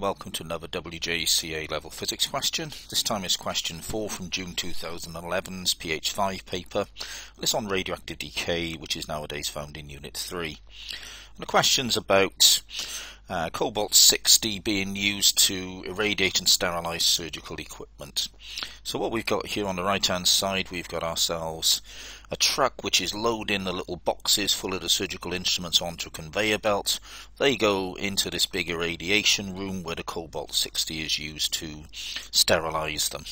welcome to another WJEC A level physics question. This time it's question 4 from June 2011's PH5 paper. It's on radioactive decay, which is nowadays found in Unit 3. And the question's about cobalt-60 being used to irradiate and sterilize surgical equipment. So what we've got here on the right hand side, we've got ourselves a truck which is loading the little boxes full of the surgical instruments onto a conveyor belt. They go into this big irradiation room where the cobalt-60 is used to sterilize them.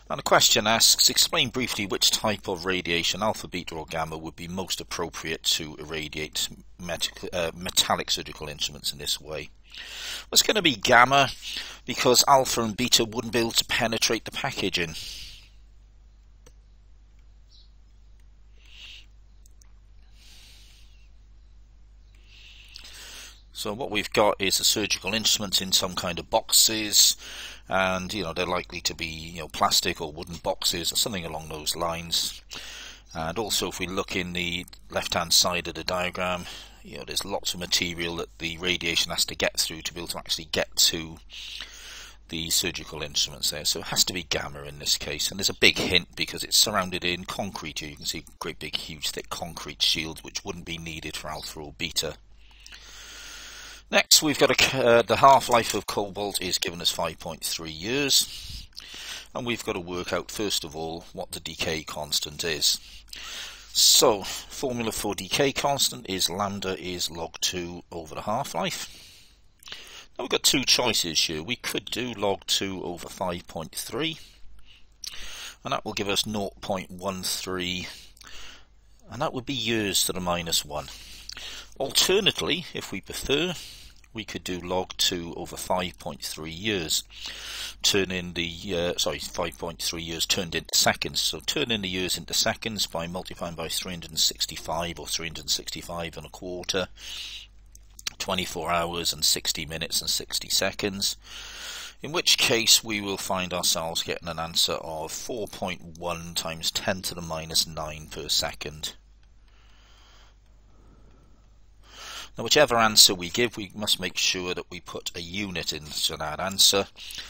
And the question asks, explain briefly which type of radiation, alpha, beta or gamma, would be most appropriate to irradiate metallic surgical instruments in this way. Well, it's going to be gamma because alpha and beta wouldn't be able to penetrate the packaging. So what we've got is a surgical instrument in some kind of boxes, and they're likely to be plastic or wooden boxes or something along those lines. And also, if we look in the left hand side of the diagram, there's lots of material that the radiation has to get through to be able to actually get to the surgical instruments there. So it has to be gamma in this case, and there's a big hint because it's surrounded in concrete here. You can see great big huge thick concrete shields which wouldn't be needed for alpha or beta. Next, we've got the half-life of cobalt is given as 5.3 years, and we've got to work out first of all what the decay constant is. So, formula for decay constant is lambda is log 2 over the half-life. Now we've got two choices here. We could do log 2 over 5.3, and that will give us 0.13, and that would be years to the minus 1. Alternately, if we prefer, we could do log 2 over 5.3 years, turn in the 5.3 years turned into seconds. So turn in the years into seconds by multiplying by 365 or 365 and a quarter, 24 hours and 60 minutes and 60 seconds. In which case we will find ourselves getting an answer of 4.1 times 10 to the minus 9 per second. Now, whichever answer we give, we must make sure that we put a unit into that answer.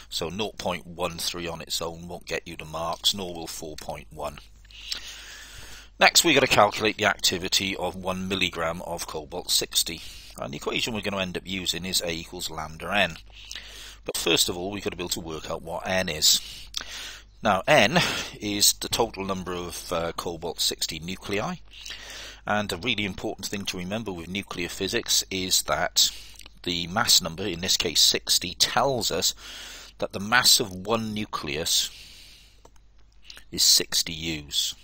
So 0.13 on its own won't get you the marks, nor will 4.1. Next, we've got to calculate the activity of 1 milligram of cobalt-60. And the equation we're going to end up using is A equals lambda n. But first of all, we've got to be able to work out what n is. Now, n is the total number of cobalt-60 nuclei. And a really important thing to remember with nuclear physics is that the mass number, in this case 60, tells us that the mass of one nucleus is 60 U's.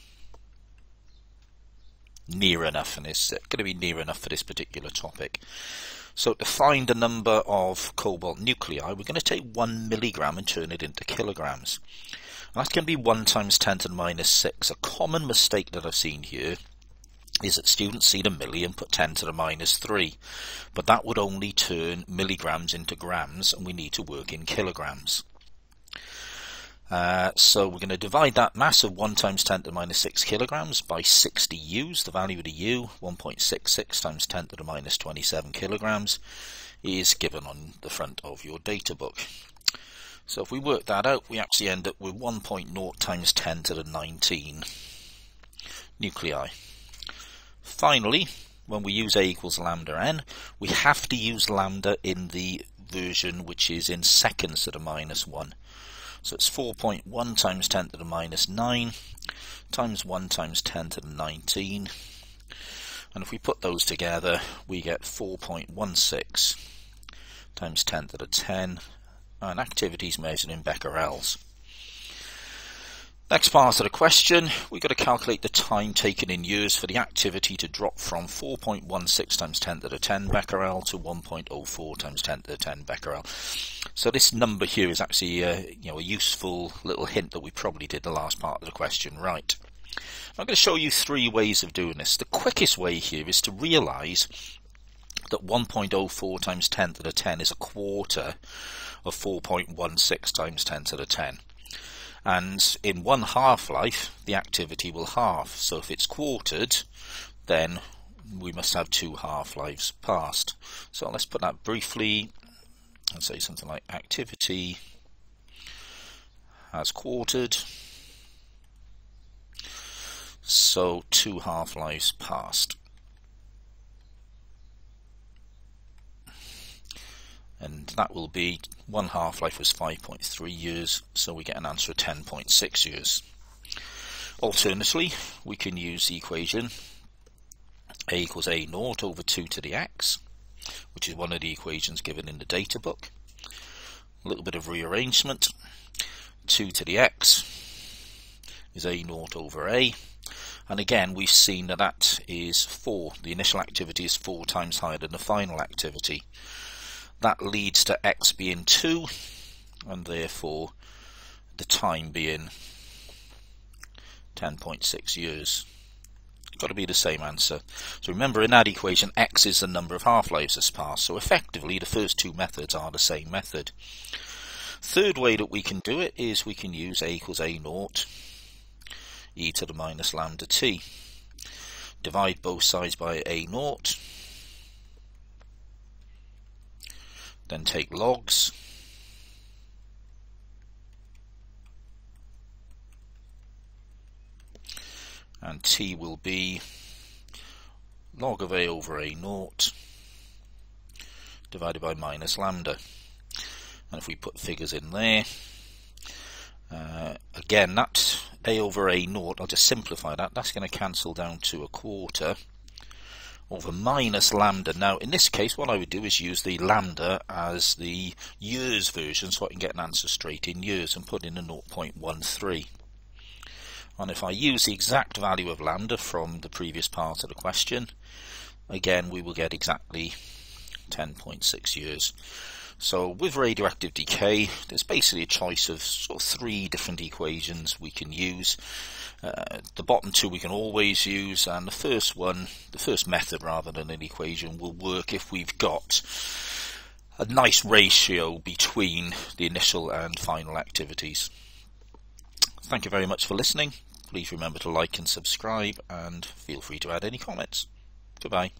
Near enough, and it's going to be near enough for this particular topic. So to find the number of cobalt nuclei, we're going to take 1 milligram and turn it into kilograms. And that's going to be 1 times 10 to the minus 6. A common mistake that I've seen here is that students see the milli and put 10 to the minus 3, but that would only turn milligrams into grams, and we need to work in kilograms. So we're going to divide that mass of 1 times 10 to the minus 6 kilograms by 60 U's. The value of the U, 1.66 times 10 to the minus 27 kilograms, is given on the front of your data book. So if we work that out, we actually end up with 1.0 times 10 to the 19 nuclei. Finally, when we use A equals lambda n, we have to use lambda in the version which is in seconds to the minus 1. So it's 4.1 times 10 to the minus 9 times 1 times 10 to the 19. And if we put those together, we get 4.16 times 10 to the 10, and activities measured in becquerels. Next part of the question, we've got to calculate the time taken in years for the activity to drop from 4.16 times 10 to the 10 becquerel to 1.04 times 10 to the 10 becquerel. So this number here is actually a useful little hint that we probably did the last part of the question right. I'm going to show you 3 ways of doing this. The quickest way here is to realise that 1.04 times 10 to the 10 is a quarter of 4.16 times 10 to the 10. And in one half-life, the activity will halve. So if it's quartered, then we must have 2 half-lives passed. So let's put that briefly and say something like activity has quartered, so 2 half-lives passed. And that will be 1 half-life was 5.3 years, so we get an answer of 10.6 years. Alternatively, we can use the equation A equals A naught over 2 to the x, which is one of the equations given in the data book. A little bit of rearrangement. 2 to the x is A naught over A, and again we've seen that that is 4. The initial activity is 4 times higher than the final activity. That leads to x being 2, and therefore the time being 10.6 years. Got to be the same answer. So remember, in that equation, x is the number of half-lives that's passed. So effectively, the first 2 methods are the same method. Third way that we can do it is we can use A equals A naught e to the minus lambda t. Divide both sides by A naught. Then take logs. And t will be log of A over A naught divided by minus lambda. And if we put figures in there, again that A over A naught, I'll just simplify that, that's going to cancel down to a quarter over minus lambda. Now in this case what I would do is use the lambda as the years version, so I can get an answer straight in years, and put in a 0.13. And if I use the exact value of lambda from the previous part of the question, again we will get exactly 10.6 years. So with radioactive decay, there's basically a choice of sort of 3 different equations we can use. The bottom 2 we can always use, and the first method rather than an equation, will work if we've got a nice ratio between the initial and final activities. Thank you very much for listening. Please remember to like and subscribe, and feel free to add any comments. Goodbye.